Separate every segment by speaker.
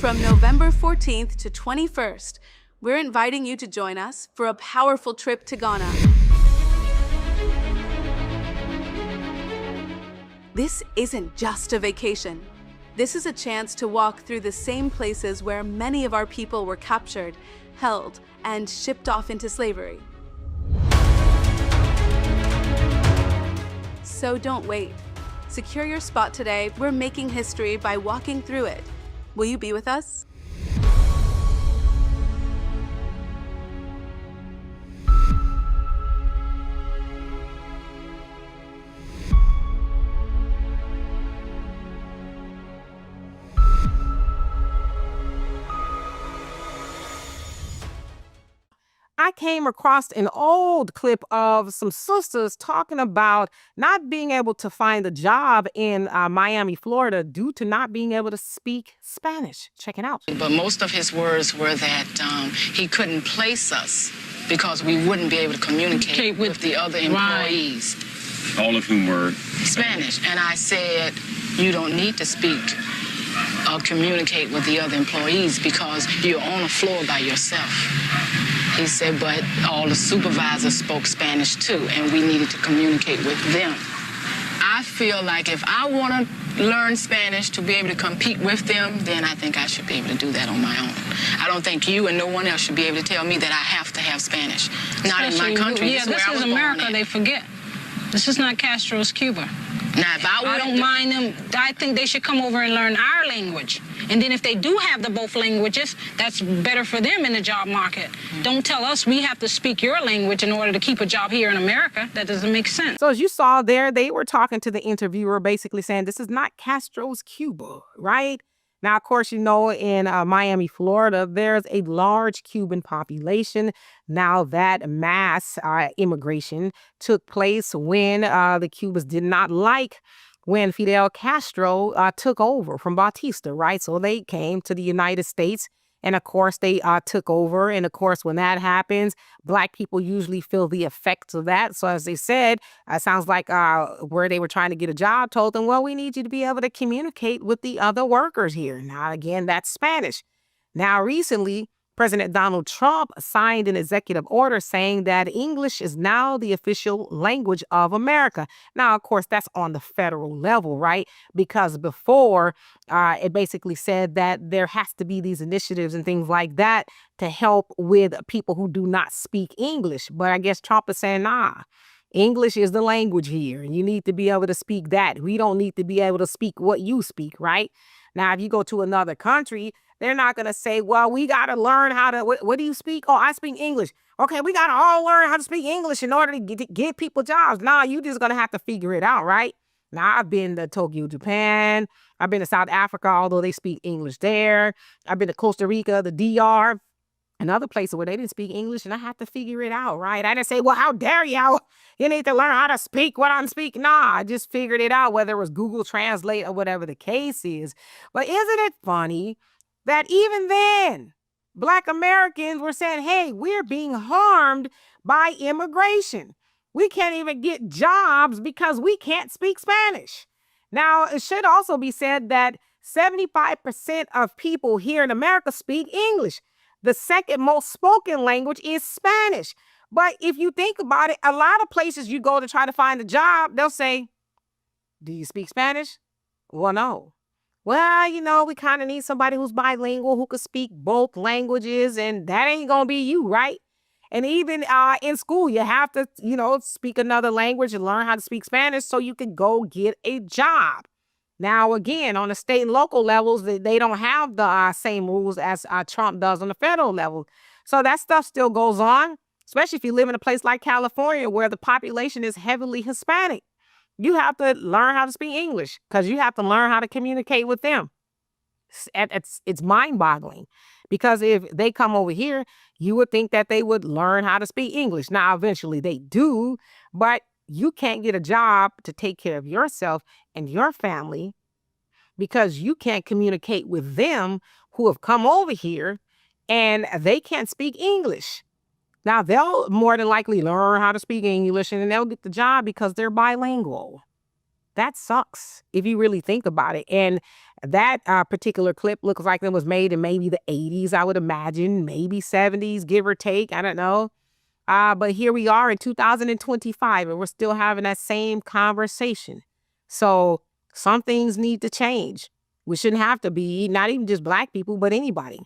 Speaker 1: From November 14th to 21st, we're inviting you to join us for a powerful trip to Ghana. This isn't just a vacation. This is a chance to walk through the same places where many of our people were captured, held, and shipped off into slavery. So don't wait. Secure your spot today. We're making history by walking through it. Will you be with us?
Speaker 2: I came across an old clip of some sisters talking about not being able to find a job in Miami, Florida, due to not being able to speak Spanish. Check it out.
Speaker 3: But most of his words were that he couldn't place us because we wouldn't be able to communicate with the other employees.
Speaker 4: Right. All of whom were
Speaker 3: Spanish. And I said, you don't need to speak or communicate with the other employees because you're on the floor by yourself. He said, but all the supervisors spoke Spanish too, and we needed to communicate with them. I feel like if I want to learn Spanish to be able to compete with them, then I think I should be able to do that on my own. I don't think you and no one else should be able to tell me that I have to have Spanish. Not
Speaker 5: Especially
Speaker 3: in my country.
Speaker 5: Yeah, this is America, they forget. This is not Castro's Cuba.
Speaker 3: Now, if I
Speaker 5: don't mind them. I think they should come over and learn our language. And then if they do have the both languages, that's better for them in the job market. Don't tell us we have to speak your language in order to keep a job here in America. That doesn't make sense.
Speaker 2: So as you saw there, they were talking to the interviewer, basically saying this is not Castro's Cuba, right? Now, of course, you know, in Miami, Florida, there's a large Cuban population. Now, that mass immigration took place when the Cubans did not like when Fidel Castro took over from Batista, right? So they came to the United States. And of course, they took over. And of course, when that happens, Black people usually feel the effects of that. So as they said, it sounds like where they were trying to get a job told them, well, we need you to be able to communicate with the other workers here. Now, again, that's Spanish. Now, recently, President Donald Trump signed an executive order saying that English is now the official language of America. Now, of course, that's on the federal level, right? Because before, it basically said that there has to be these initiatives and things like that to help with people who do not speak English. But I guess Trump is saying, nah, English is the language here. You need to be able to speak that. We don't need to be able to speak what you speak, right? Now, if you go to another country, they're not going to say, well, we got to learn how to, what do you speak? Oh, I speak English. Okay, we got to all learn how to speak English in order to get people jobs. Nah, you just going to have to figure it out, right? Now, I've been to Tokyo, Japan. I've been to South Africa, although they speak English there. I've been to Costa Rica, the DR, and other places where they didn't speak English, and I had to figure it out, right? I didn't say, well, how dare you? You need to learn how to speak what I'm speaking. Nah, I just figured it out, whether it was Google Translate or whatever the case is. But isn't it funny that even then, Black Americans were saying, hey, we're being harmed by immigration. We can't even get jobs because we can't speak Spanish. Now, it should also be said that 75% of people here in America speak English. The second most spoken language is Spanish. But if you think about it, a lot of places you go to try to find a job, they'll say, do you speak Spanish? Well, no. Well, you know, we kind of need somebody who's bilingual, who could speak both languages, and that ain't going to be you, right? And even in school, you have to, you know, speak another language and learn how to speak Spanish so you can go get a job. Now, again, on the state and local levels, they don't have the same rules as Trump does on the federal level. So that stuff still goes on, especially if you live in a place like California where the population is heavily Hispanic. You have to learn how to speak English because you have to learn how to communicate with them. It's mind-boggling because if they come over here, you would think that they would learn how to speak English. Now, eventually they do, but you can't get a job to take care of yourself and your family because you can't communicate with them who have come over here and they can't speak English. Now, they'll more than likely learn how to speak English and then they'll get the job because they're bilingual. That sucks if you really think about it. And That particular clip looks like it was made in maybe the 80s, I would imagine, maybe 70s, give or take. I don't know. But here we are in 2025, and we're still having that same conversation. So some things need to change. We shouldn't have to be, not even just Black people, but anybody.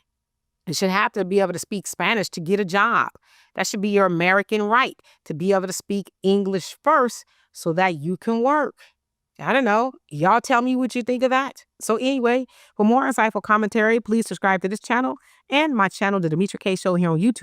Speaker 2: You should have to be able to speak Spanish to get a job. That should be your American right, to be able to speak English first so that you can work. I don't know. Y'all tell me what you think of that. So anyway, for more insightful commentary, please subscribe to this channel and my channel, The Demetra Kaye Show, here on YouTube.